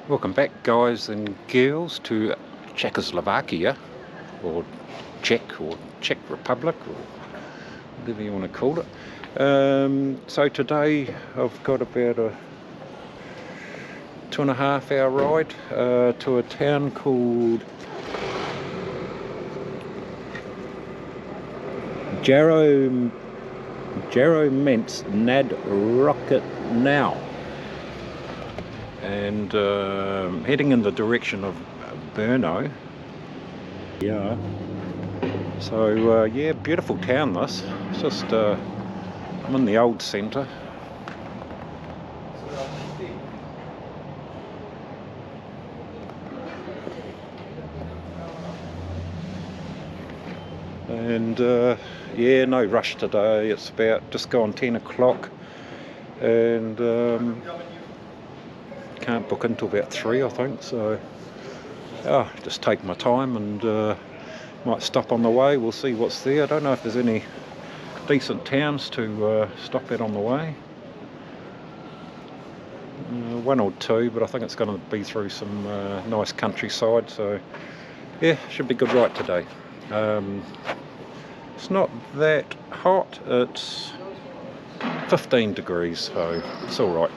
Welcome back, guys and girls, to Czechoslovakia, or Czech Republic, or whatever you want to call it. So today I've got about a 2.5 hour ride to a town called Jaromerice nad Rokytnou, and heading in the direction of Brno. Yeah. So yeah, beautiful town this. It's just I'm in the old centre. And yeah, no rush today. It's about just gone 10 o'clock, and can't book until about 3, I think. So just take my time, and might stop on the way. We'll see what's there. I don't know if there's any decent towns to stop at on the way. One or two, but I think it's going to be through some nice countryside. So yeah, should be a good ride today. It's not that hot. It's 15 degrees, so it's all right.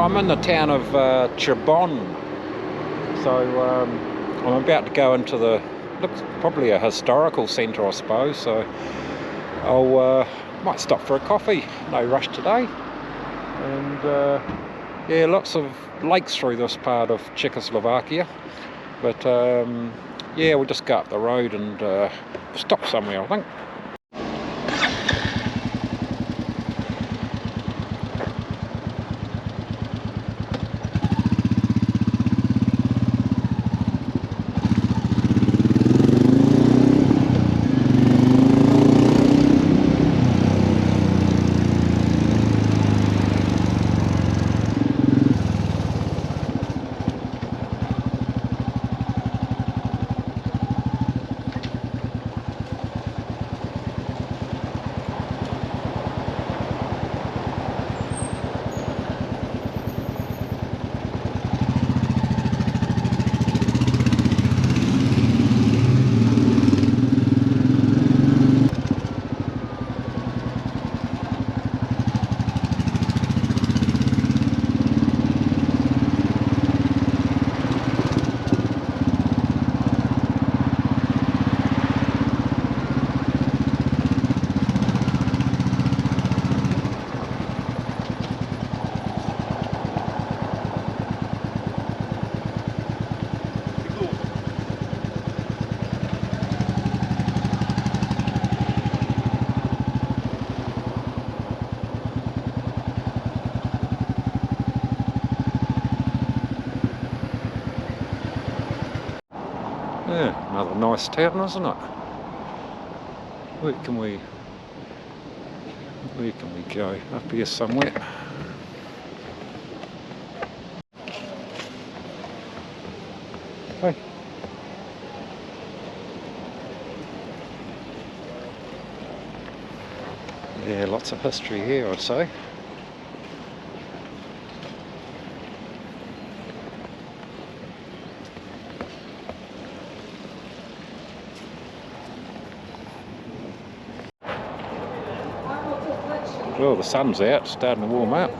I'm in the town of Trebon. So I'm about to go into looks probably a historical centre, I suppose. So I'll might stop for a coffee. No rush today. And yeah, lots of lakes through this part of Czechoslovakia. But yeah, we'll just go up the road and stop somewhere, I think. Yeah, another nice town, isn't it? Where can we go? Up here somewhere. Hey. Yeah, lots of history here, I'd say. Well, the sun's out, starting to warm up.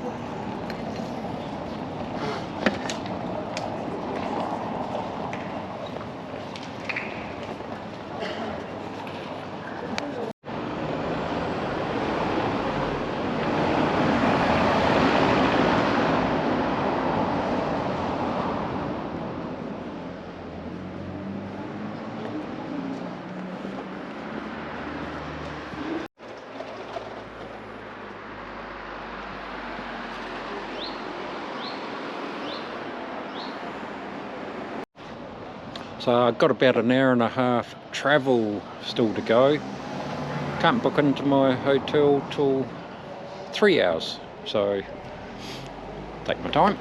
So I've got about an hour and a half travel still to go. Can't book into my hotel till 3 hours, so take my time.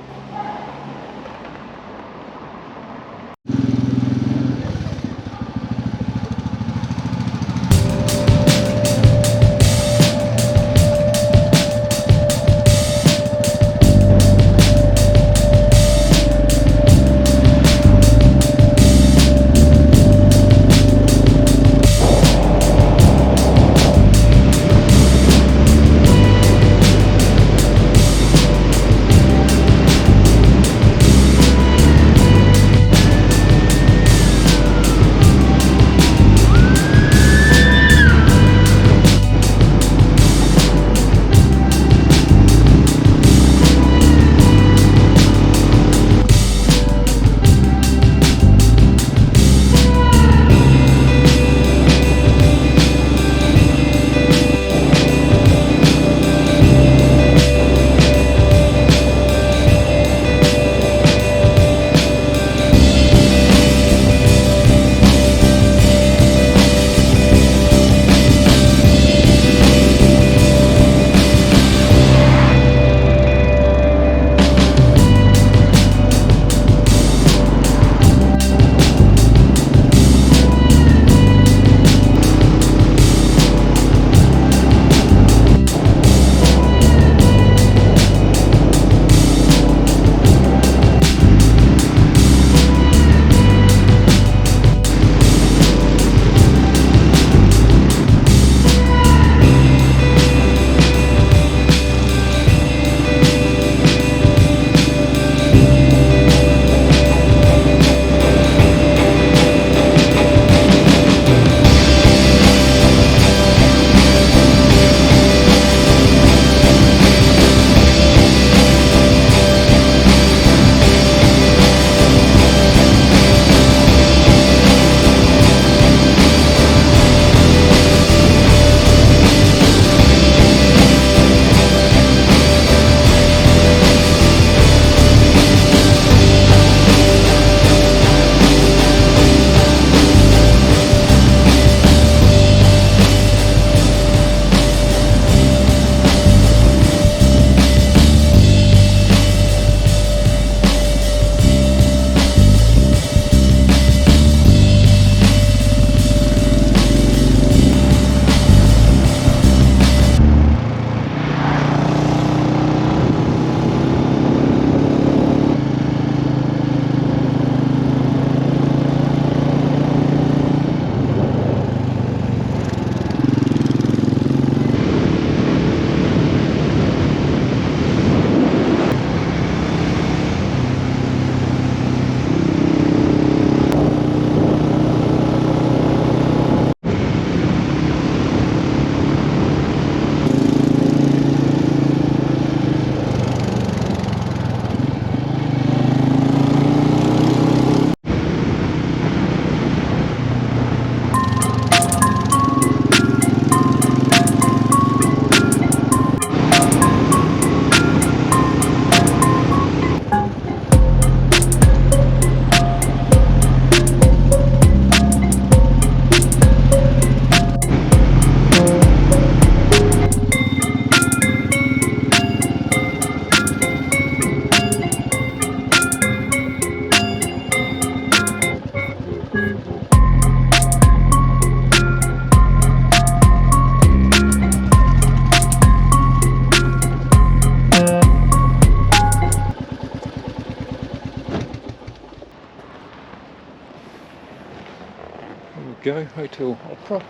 go, Hotel Opera.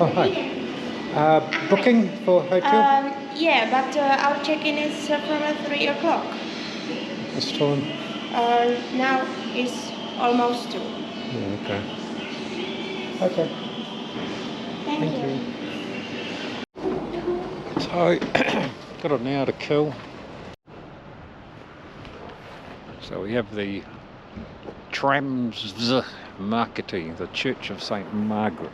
Oh, hi. Booking for hotel? Yeah, but our check-in is from 3 o'clock. This time? Now it's almost 2. Yeah, okay. Okay. Thank you. So, got an hour to kill. So we have the Trams Marketing, the Church of St. Margaret.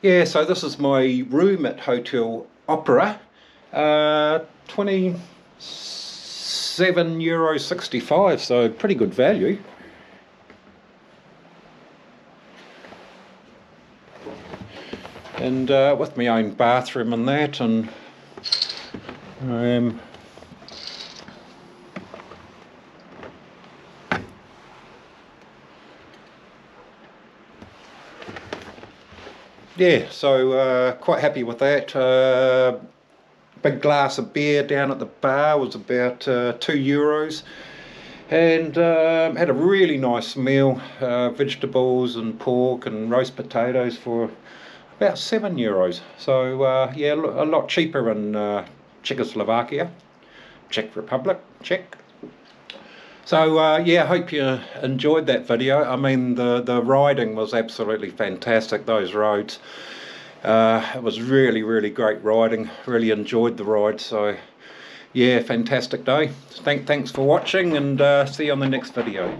Yeah, so this is my room at Hotel Opera. €27.65, so pretty good value. And with my own bathroom and that, and yeah, so quite happy with that. Big glass of beer down at the bar was about €2, and had a really nice meal, vegetables and pork and roast potatoes for about €7. So yeah, a lot cheaper in Czechoslovakia, Czech Republic, Czech. So yeah, I hope you enjoyed that video. I mean, the riding was absolutely fantastic, those roads. It was really great riding, really enjoyed the ride. So yeah, fantastic day. Thanks for watching, and see you on the next video.